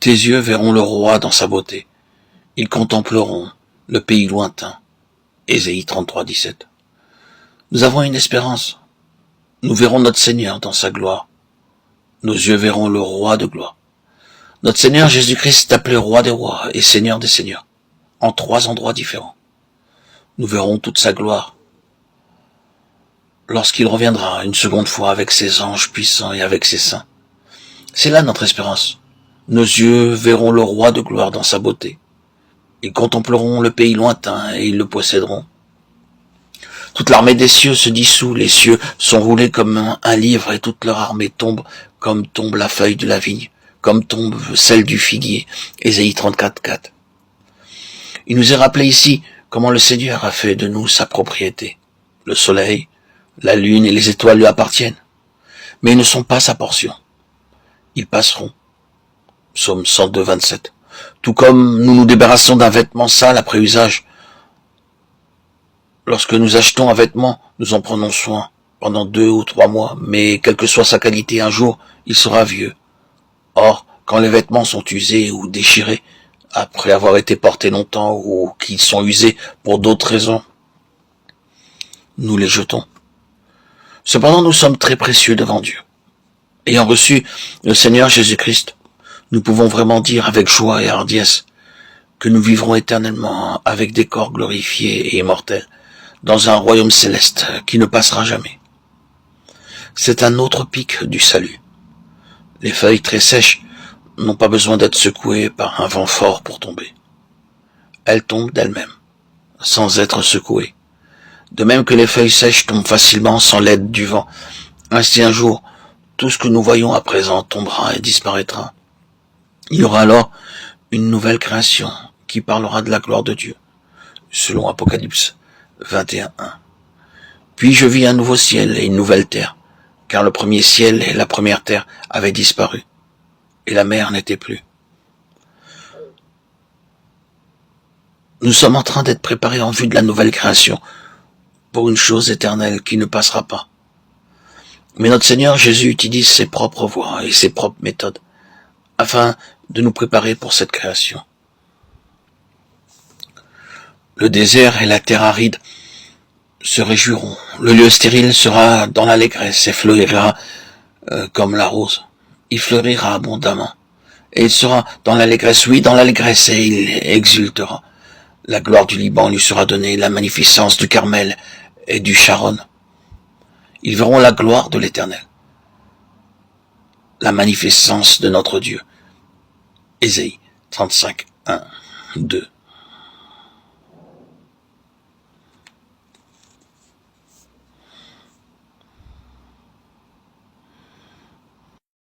Tes yeux verront le roi dans sa beauté. Ils contempleront le pays lointain. Ésaïe 33, 17. Nous avons une espérance. Nous verrons notre Seigneur dans sa gloire. Nos yeux verront le roi de gloire. Notre Seigneur Jésus-Christ est appelé roi des rois et Seigneur des seigneurs, en 3 endroits différents. Nous verrons toute sa gloire lorsqu'il reviendra une seconde fois avec ses anges puissants et avec ses saints. C'est là notre espérance. Nos yeux verront le roi de gloire dans sa beauté. Ils contempleront le pays lointain et ils le posséderont. Toute l'armée des cieux se dissout, les cieux sont roulés comme un livre et toute leur armée tombe comme tombe la feuille de la vigne, comme tombe celle du figuier. Ésaïe 34, 4. Il nous est rappelé ici comment le Seigneur a fait de nous sa propriété. Le soleil, la lune et les étoiles lui appartiennent, mais ils ne sont pas sa portion. Ils passeront. Psaume 102, 27. Tout comme nous nous débarrassons d'un vêtement sale après usage. Lorsque nous achetons un vêtement, nous en prenons soin pendant 2 ou 3 mois, mais quelle que soit sa qualité, un jour, il sera vieux. Or, quand les vêtements sont usés ou déchirés, après avoir été portés longtemps ou qu'ils sont usés pour d'autres raisons, nous les jetons. Cependant, nous sommes très précieux devant Dieu. Ayant reçu le Seigneur Jésus-Christ, nous pouvons vraiment dire avec joie et hardiesse que nous vivrons éternellement avec des corps glorifiés et immortels dans un royaume céleste qui ne passera jamais. C'est un autre pic du salut. Les feuilles très sèches n'ont pas besoin d'être secouées par un vent fort pour tomber. Elles tombent d'elles-mêmes, sans être secouées. De même que les feuilles sèches tombent facilement sans l'aide du vent, ainsi un jour, tout ce que nous voyons à présent tombera et disparaîtra. Il y aura alors une nouvelle création qui parlera de la gloire de Dieu, selon Apocalypse 21, 1. Puis je vis un nouveau ciel et une nouvelle terre, car le premier ciel et la première terre avaient disparu, et la mer n'était plus. Nous sommes en train d'être préparés en vue de la nouvelle création, pour une chose éternelle qui ne passera pas. Mais notre Seigneur Jésus utilise ses propres voies et ses propres méthodes, afin de nous préparer pour cette création. Le désert et la terre aride se réjouiront. Le lieu stérile sera dans l'allégresse et fleurira comme la rose. Il fleurira abondamment. Et il sera dans l'allégresse, oui, dans l'allégresse, et il exultera. La gloire du Liban lui sera donnée, la magnificence du Carmel et du Sharon. Ils verront la gloire de l'Éternel, la magnificence de notre Dieu. Ésaïe 35, 1, 2.